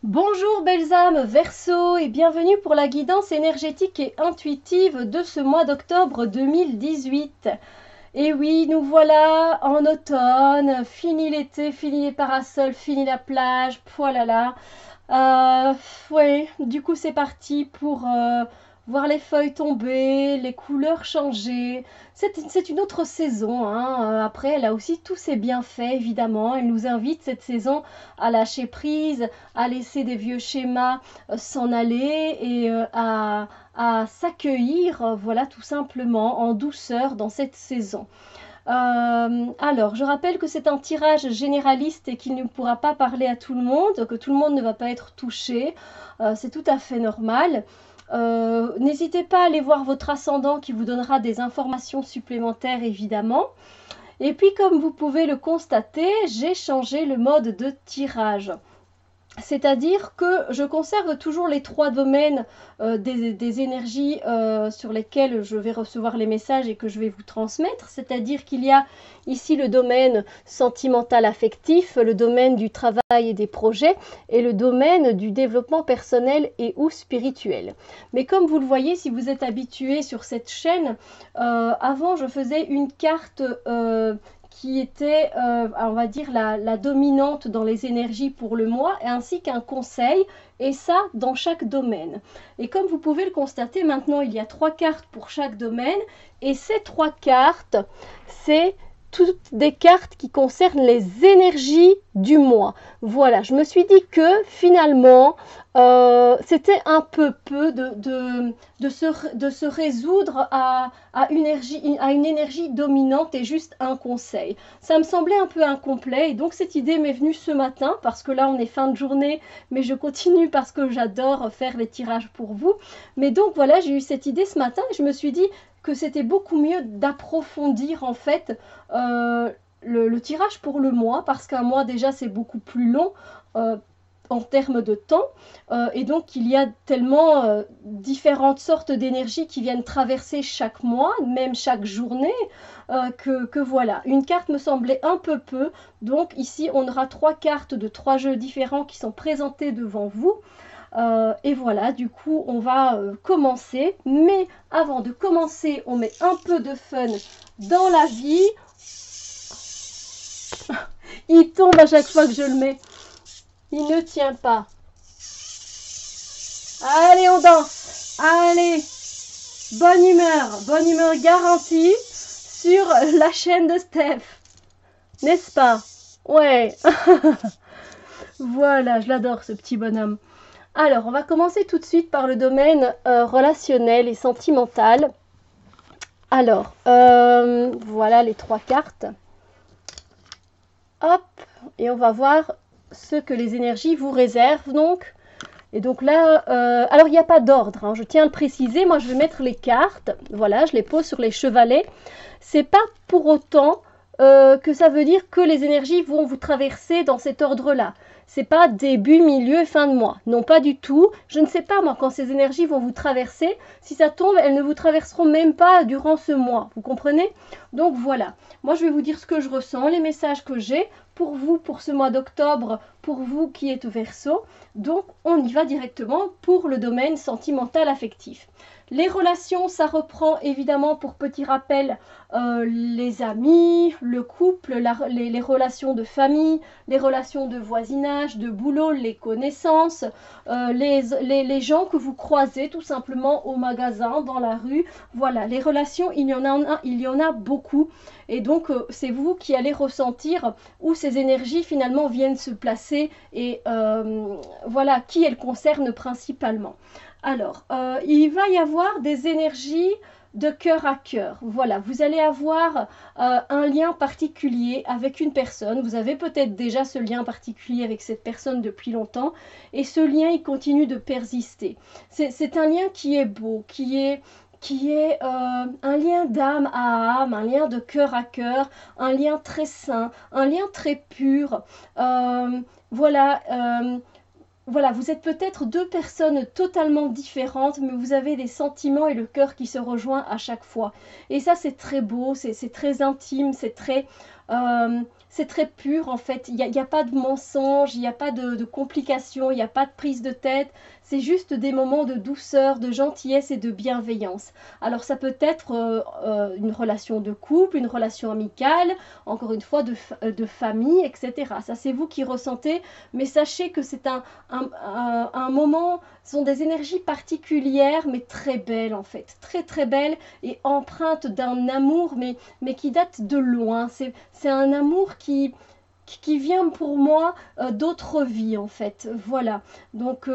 Bonjour belles âmes Verseau et bienvenue pour la guidance énergétique et intuitive de ce mois d'octobre 2018. Et oui, nous voilà en automne, fini l'été, fini les parasols, fini la plage, voilà. Euh, ouais, du coup c'est parti pour voir les feuilles tomber, les couleurs changer. C'est une autre saison, hein. Après, elle a aussi tous ses bienfaits, évidemment. Elle nous invite cette saison à lâcher prise, à laisser des vieux schémas s'en aller et à s'accueillir, voilà, tout simplement, en douceur dans cette saison. Alors, je rappelle que c'est un tirage généraliste et qu'il ne pourra pas parler à tout le monde, que tout le monde ne va pas être touché. C'est tout à fait normal. N'hésitez pas à aller voir votre ascendant qui vous donnera des informations supplémentaires, évidemment. Et puis, comme vous pouvez le constater, j'ai changé le mode de tirage. C'est-à-dire que je conserve toujours les trois domaines des énergies sur lesquelles je vais recevoir les messages et que je vais vous transmettre. C'est-à-dire qu'il y a ici le domaine sentimental affectif, le domaine du travail et des projets et le domaine du développement personnel et ou spirituel. Mais comme vous le voyez, si vous êtes habitué sur cette chaîne, avant je faisais une carte qui était, on va dire, la dominante dans les énergies pour le mois, ainsi qu'un conseil, et ça dans chaque domaine. Et comme vous pouvez le constater, maintenant il y a 3 cartes pour chaque domaine, et ces 3 cartes, c'est toutes des cartes qui concernent les énergies du mois. Voilà, je me suis dit que finalement, c'était un peu peu de se résoudre à une énergie dominante et juste un conseil. Ça me semblait un peu incomplet et donc cette idée m'est venue ce matin parce que là on est fin de journée, mais je continue parce que j'adore faire les tirages pour vous. Mais donc voilà, j'ai eu cette idée ce matin et je me suis dit que c'était beaucoup mieux d'approfondir en fait le tirage pour le mois, parce qu'un mois déjà c'est beaucoup plus long en termes de temps, et donc il y a tellement différentes sortes d'énergies qui viennent traverser chaque mois, même chaque journée, que voilà. Une carte me semblait un peu, donc ici on aura 3 cartes de 3 jeux différents qui sont présentées devant vous. Et voilà, du coup, on va commencer. Mais avant de commencer, on met un peu de fun dans la vie. Il tombe à chaque fois que je le mets. Il ne tient pas. Allez, on danse. Allez, bonne humeur garantie sur la chaîne de Steph. N'est-ce pas? Ouais. Voilà, je l'adore ce petit bonhomme. Alors, on va commencer tout de suite par le domaine relationnel et sentimental. Alors, voilà les 3 cartes. Hop, et on va voir ce que les énergies vous réservent donc. Et donc là, alors il n'y a pas d'ordre, hein, je tiens à le préciser. Moi, je vais mettre les cartes. Voilà, je les pose sur les chevalets. C'est pas pour autant que ça veut dire que les énergies vont vous traverser dans cet ordre-là. C'est pas début, milieu et fin de mois. Non, pas du tout. Je ne sais pas, moi, quand ces énergies vont vous traverser. Si ça tombe, elles ne vous traverseront même pas durant ce mois. Vous comprenez? Donc voilà. Moi, je vais vous dire ce que je ressens, les messages que j'ai pour vous, pour ce mois d'octobre, pour vous qui êtes Verseau. Donc, on y va directement pour le domaine sentimental affectif. Les relations, ça reprend évidemment, pour petit rappel, les amis, le couple, les relations de famille, les relations de voisinage, de boulot, les connaissances, les gens que vous croisez tout simplement au magasin, dans la rue. Voilà, les relations, il y en a beaucoup. Et donc, c'est vous qui allez ressentir où ces énergies finalement viennent se placer et voilà, qui elles concernent principalement. Alors, il va y avoir des énergies de cœur à cœur. Voilà, vous allez avoir un lien particulier avec une personne. Vous avez peut-être déjà ce lien particulier avec cette personne depuis longtemps et ce lien, il continue de persister. C'est un lien qui est beau, qui est un lien d'âme à âme, un lien de cœur à cœur, un lien très sain, un lien très pur. Voilà, voilà, vous êtes peut-être 2 personnes totalement différentes, mais vous avez des sentiments et le cœur qui se rejoint à chaque fois. Et ça, c'est très beau, c'est très intime, c'est très C'est très pur en fait, il n'y a pas de mensonge, il n'y a pas de complications, il n'y a pas de prise de tête, c'est juste des moments de douceur, de gentillesse et de bienveillance. Alors ça peut être une relation de couple, une relation amicale, encore une fois de famille, etc. Ça c'est vous qui ressentez, mais sachez que c'est un moment, ce sont des énergies particulières mais très belles en fait, très très belles et empreintes d'un amour mais qui date de loin. C'est un amour qui vient pour moi d'autres vies en fait. Voilà. Donc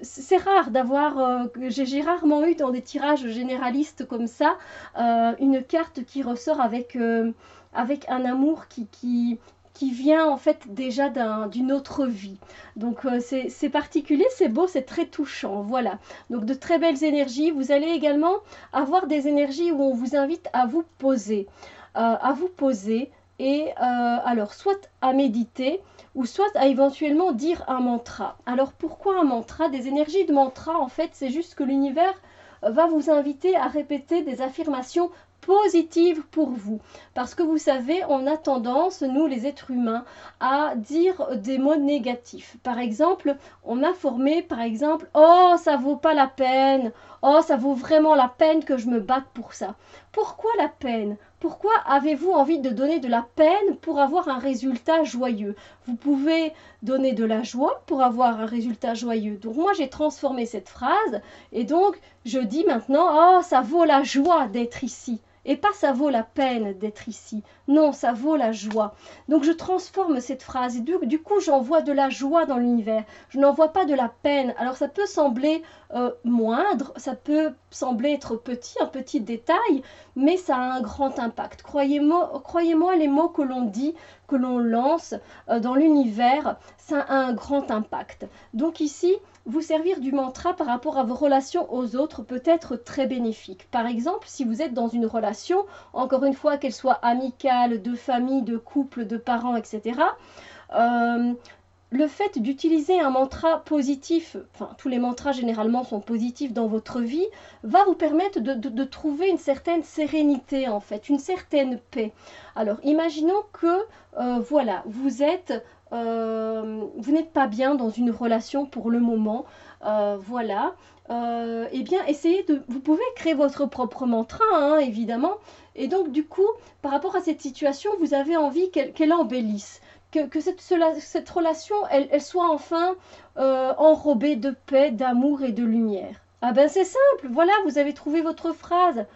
c'est rare d'avoir, j'ai rarement eu dans des tirages généralistes comme ça, une carte qui ressort avec un amour qui vient en fait déjà d'une autre vie. Donc c'est particulier, c'est beau, c'est très touchant. Voilà. Donc de très belles énergies. Vous allez également avoir des énergies où on vous invite à vous poser. Et alors soit à méditer ou soit à éventuellement dire un mantra. Alors pourquoi un mantra? Des énergies de mantra, en fait, c'est juste que l'univers va vous inviter à répéter des affirmations positives pour vous. Parce que vous savez, on a tendance, nous les êtres humains, à dire des mots négatifs. Par exemple, on a formé, par exemple, oh, ça vaut pas la peine, oh, ça vaut vraiment la peine que je me batte pour ça. Pourquoi la peine? Pourquoi avez-vous envie de donner de la peine pour avoir un résultat joyeux? Vous pouvez donner de la joie pour avoir un résultat joyeux. Donc moi j'ai transformé cette phrase et donc je dis maintenant, oh ça vaut la joie d'être ici. Et pas ça vaut la peine d'être ici. Non, ça vaut la joie. Donc je transforme cette phrase et du coup j'envoie de la joie dans l'univers. Je n'envoie pas de la peine. Alors ça peut sembler moindre, ça peut sembler être petit, un petit détail, mais ça a un grand impact. Croyez-moi, les mots que l'on dit, que l'on lance dans l'univers, ça a un grand impact. Donc ici, vous servir du mantra par rapport à vos relations aux autres peut être très bénéfique. Par exemple, si vous êtes dans une relation, encore une fois, qu'elle soit amicale, de famille, de couple, de parents, etc., le fait d'utiliser un mantra positif, enfin tous les mantras généralement sont positifs dans votre vie, va vous permettre de trouver une certaine sérénité en fait, une certaine paix. Alors imaginons que voilà, vous n'êtes pas bien dans une relation pour le moment, voilà. Eh bien, vous pouvez créer votre propre mantra, hein, évidemment. Et donc, du coup, par rapport à cette situation, vous avez envie qu'elle embellisse. Que cette relation, elle soit enfin enrobée de paix, d'amour et de lumière. Ah ben c'est simple, voilà, vous avez trouvé votre phrase.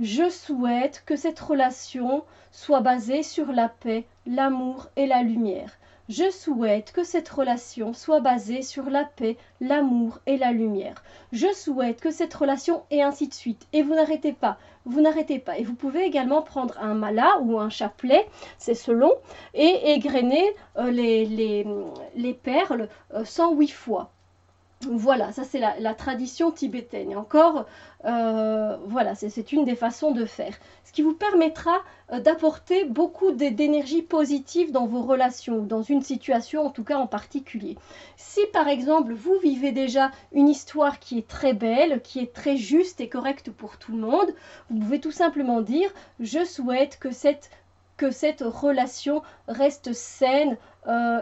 Je souhaite que cette relation soit basée sur la paix, l'amour et la lumière. Je souhaite que cette relation soit basée sur la paix, l'amour et la lumière. Je souhaite que cette relation et ainsi de suite. Et vous n'arrêtez pas, vous n'arrêtez pas. Et vous pouvez également prendre un mala ou un chapelet, c'est selon, et égrener les perles 108 fois. Voilà, ça c'est la tradition tibétaine. Et encore, voilà, c'est une des façons de faire. Ce qui vous permettra d'apporter beaucoup d'énergie positive dans vos relations, dans une situation en tout cas en particulier. Si par exemple vous vivez déjà une histoire qui est très belle, qui est très juste et correcte pour tout le monde, vous pouvez tout simplement dire « Je souhaite que cette relation reste saine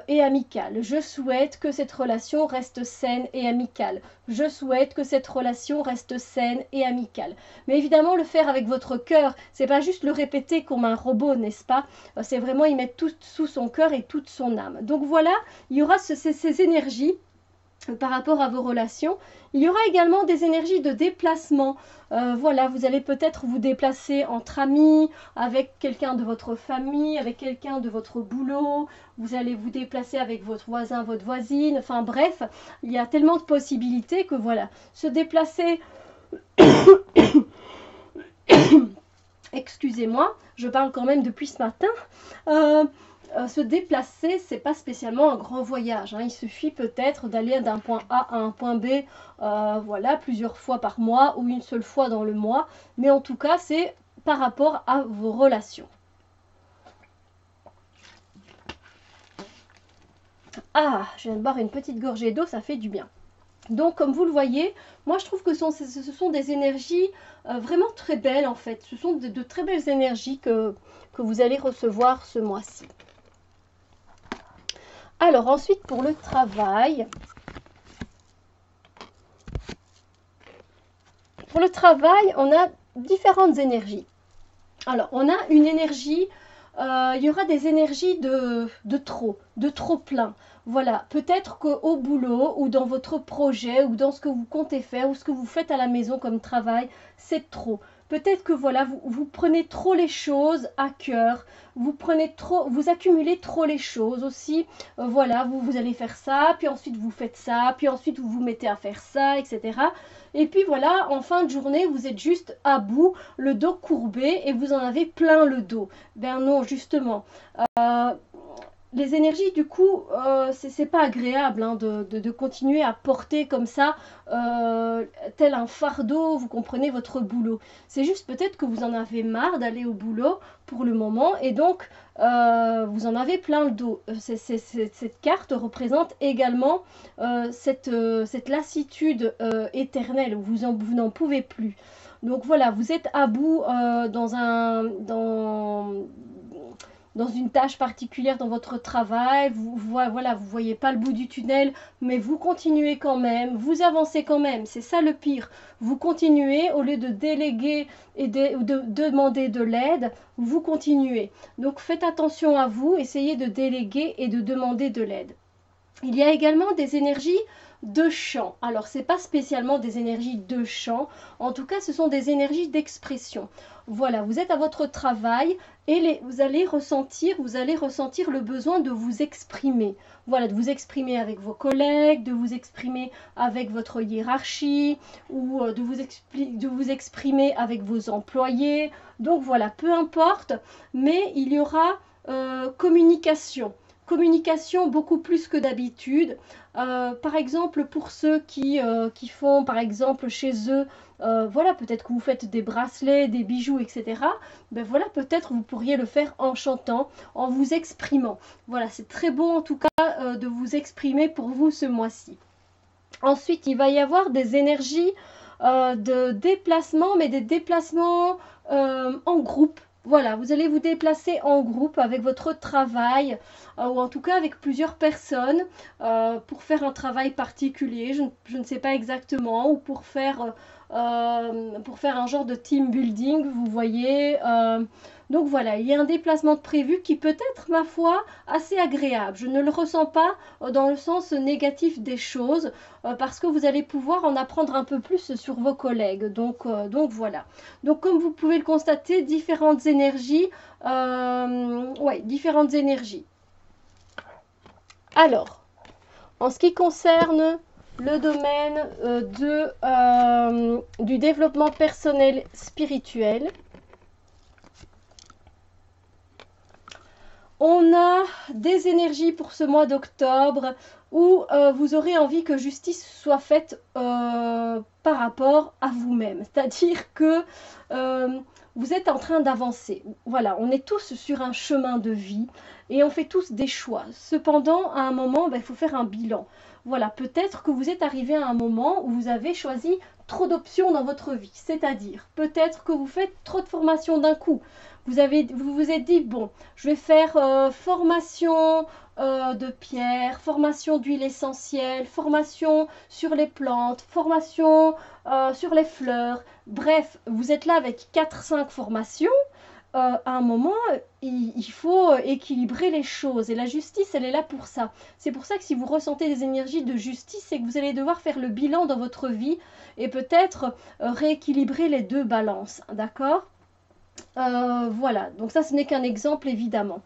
et amicale. Je souhaite que cette relation reste saine et amicale. Je souhaite que cette relation reste saine et amicale. » Mais évidemment, le faire avec votre cœur, c'est pas juste le répéter comme un robot, n'est-ce pas? C'est vraiment y mettre tout sous son cœur et toute son âme. Donc voilà, il y aura ces énergies par rapport à vos relations. Il y aura également des énergies de déplacement. Voilà, vous allez peut-être vous déplacer entre amis, avec quelqu'un de votre famille, avec quelqu'un de votre boulot. Vous allez vous déplacer avec votre voisin, votre voisine. Enfin bref, il y a tellement de possibilités que voilà, se déplacer... Excusez-moi, je parle quand même depuis ce matin. Se déplacer, c'est pas spécialement un grand voyage. Hein. Il suffit peut-être d'aller d'un point A à un point B, voilà, plusieurs fois par mois ou une seule fois dans le mois. Mais en tout cas, c'est par rapport à vos relations. Ah, je viens de boire une petite gorgée d'eau, ça fait du bien. Donc, comme vous le voyez, moi je trouve que ce sont des énergies vraiment très belles en fait. Ce sont de très belles énergies que vous allez recevoir ce mois-ci. Alors ensuite pour le travail. Pour le travail, on a différentes énergies. Alors on a une énergie, il y aura des énergies de trop plein. Voilà, peut-être qu'au boulot ou dans votre projet ou dans ce que vous comptez faire ou ce que vous faites à la maison comme travail, c'est trop. Peut-être que voilà, vous prenez trop les choses à cœur, vous accumulez trop les choses aussi. Voilà, vous allez faire ça, puis ensuite vous faites ça, puis ensuite vous vous mettez à faire ça, etc. Et puis voilà, en fin de journée, vous êtes juste à bout, le dos courbé et vous en avez plein le dos. Ben non, justement. Euh, les énergies, du coup, c'est pas agréable hein, de continuer à porter comme ça, tel un fardeau, vous comprenez, votre boulot. C'est juste peut-être que vous en avez marre d'aller au boulot pour le moment et donc vous en avez plein le dos. Cette carte représente également cette lassitude éternelle où vous n'en pouvez plus. Donc voilà, vous êtes à bout dans une tâche particulière dans votre travail, voilà, vous voyez pas le bout du tunnel, mais vous continuez quand même, vous avancez quand même, c'est ça le pire. Vous continuez, au lieu de déléguer et de demander de l'aide, vous continuez. Donc faites attention à vous, essayez de déléguer et de demander de l'aide. Il y a également des énergies de chant. Alors, ce n'est pas spécialement des énergies de chant, en tout cas, ce sont des énergies d'expression. Voilà, vous êtes à votre travail et vous allez ressentir le besoin de vous exprimer. Voilà, de vous exprimer avec vos collègues, de vous exprimer avec votre hiérarchie ou de vous exprimer avec vos employés. Donc voilà, peu importe, mais il y aura communication beaucoup plus que d'habitude. Par exemple, pour ceux qui font, par exemple, chez eux, voilà, peut-être que vous faites des bracelets, des bijoux, etc. Ben voilà, peut-être vous pourriez le faire en chantant, en vous exprimant. Voilà, c'est très bon en tout cas de vous exprimer pour vous ce mois-ci. Ensuite, il va y avoir des énergies de déplacement, mais des déplacements en groupe. Voilà, vous allez vous déplacer en groupe avec votre travail ou en tout cas avec plusieurs personnes pour faire un travail particulier, je ne sais pas exactement, ou pour faire un genre de team building, vous voyez. Donc voilà, il y a un déplacement de prévu qui peut être, ma foi, assez agréable. Je ne le ressens pas dans le sens négatif des choses parce que vous allez pouvoir en apprendre un peu plus sur vos collègues. Donc voilà. Donc comme vous pouvez le constater, différentes énergies. Ouais, différentes énergies. Alors, en ce qui concerne le domaine du développement personnel spirituel, on a des énergies pour ce mois d'octobre où vous aurez envie que justice soit faite par rapport à vous-même. C'est-à-dire que vous êtes en train d'avancer. Voilà, on est tous sur un chemin de vie et on fait tous des choix. Cependant, à un moment, il faut faire un bilan. Voilà, peut-être que vous êtes arrivé à un moment où vous avez choisi trop d'options dans votre vie. C'est-à-dire, peut-être que vous faites trop de formations d'un coup. Vous vous êtes dit, bon, je vais faire formation de pierre, formation d'huile essentielle, formation sur les plantes, formation sur les fleurs. Bref, vous êtes là avec 4-5 formations. À un moment, il faut équilibrer les choses. Et la justice, elle est là pour ça. C'est pour ça que si vous ressentez des énergies de justice, c'est que vous allez devoir faire le bilan dans votre vie et peut-être rééquilibrer les deux balances. D'accord ? Voilà, donc ça ce n'est qu'un exemple évidemment.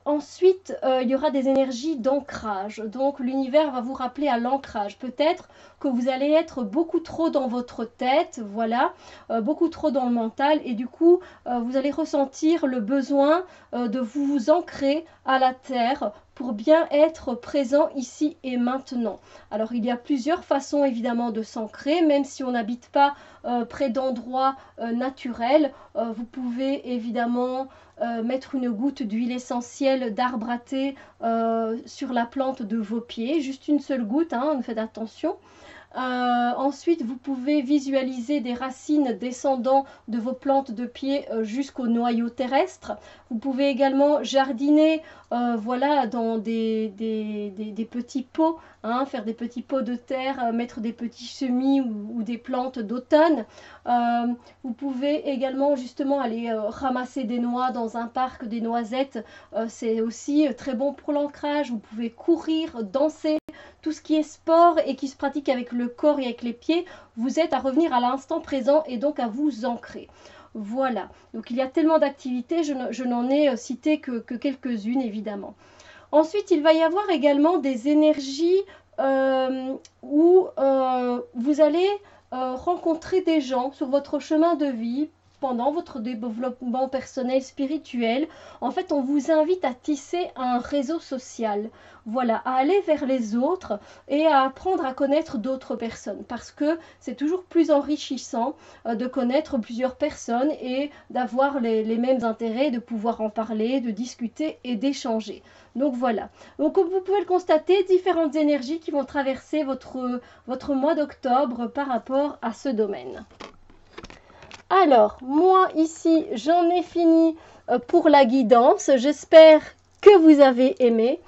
Ensuite, il y aura des énergies d'ancrage. Donc l'univers va vous rappeler à l'ancrage. Peut-être que vous allez être beaucoup trop dans votre tête, voilà, beaucoup trop dans le mental, et du coup, vous allez ressentir le besoin de vous ancrer à la terre pour bien être présent ici et maintenant. Alors il y a plusieurs façons évidemment de s'ancrer, même si on n'habite pas près d'endroits naturels. Vous pouvez évidemment mettre une goutte d'huile essentielle d'arbre à thé sur la plante de vos pieds, juste une seule goutte, hein, faites attention. Ensuite, vous pouvez visualiser des racines descendant de vos plantes de pied jusqu'au noyau terrestre. Vous pouvez également jardiner voilà, dans des petits pots, hein, faire des petits pots de terre, mettre des petits semis ou des plantes d'automne. Vous pouvez également justement aller ramasser des noix dans un parc, des noisettes. C'est aussi très bon pour l'ancrage. Vous pouvez courir, danser. Tout ce qui est sport et qui se pratique avec le corps et avec les pieds, vous êtes à revenir à l'instant présent et donc à vous ancrer. Voilà, donc il y a tellement d'activités, je n'en ai cité que quelques-unes évidemment. Ensuite, il va y avoir également des énergies où vous allez rencontrer des gens sur votre chemin de vie, pendant votre développement personnel, spirituel. En fait, on vous invite à tisser un réseau social. Voilà, à aller vers les autres et à apprendre à connaître d'autres personnes. Parce que c'est toujours plus enrichissant de connaître plusieurs personnes et d'avoir les mêmes intérêts, de pouvoir en parler, de discuter et d'échanger. Donc voilà. Donc comme vous pouvez le constater, différentes énergies qui vont traverser votre mois d'octobre par rapport à ce domaine. Alors, moi ici, j'en ai fini pour la guidance. J'espère que vous avez aimé.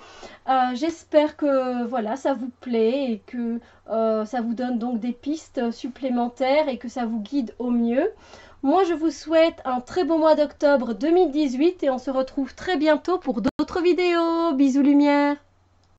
J'espère que voilà, ça vous plaît et que ça vous donne donc des pistes supplémentaires et que ça vous guide au mieux. Moi, je vous souhaite un très beau mois d'octobre 2018 et on se retrouve très bientôt pour d'autres vidéos. Bisous lumière!